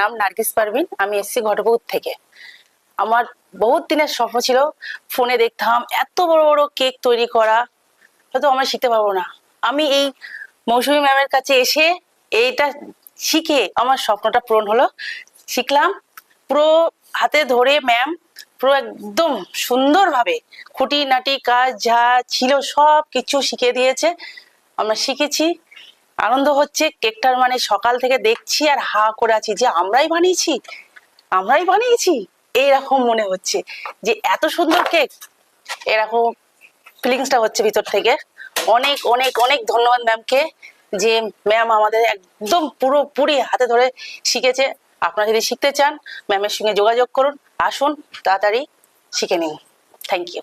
নাম নার্গিস পারভিন, আমি এসেছি ঘটপুকুর থেকে। আমার বহুত দিনের স্বপ্ন ছিল, ফোনে দেখতাম এত বড় বড় কেক তৈরি করা, হয়তো আমরা শিখতে পারবো না। আমি এই মৌসুমী ম্যামের কাছে এসে এইটা শিখে আমার স্বপ্নটা পূরণ হলো। শিখলাম পুরো হাতে ধরে, ম্যাম পুরো একদম সুন্দরভাবে খুঁটিনাটি কাজ যা ছিল সব কিছু শিখিয়ে দিয়েছে, আমরা শিখেছি। আনন্দ হচ্ছে, কেকটার মানে সকাল থেকে দেখছি আর হা করে আছি যে আমরাই বানিয়েছি এইরকম মনে হচ্ছে যে এত সুন্দর কেক, এরকম ফিলিংসটা হচ্ছে ভিতর থেকে। অনেক অনেক অনেক ধন্যবাদ ম্যামকে, যে ম্যাম আমাদের একদম পুরোপুরি হাতে ধরে শিখেছে। আপনারা যদি শিখতে চান ম্যামের সঙ্গে যোগাযোগ করুন, আসুন তাড়াতাড়ি শিখে নিন। Thank you.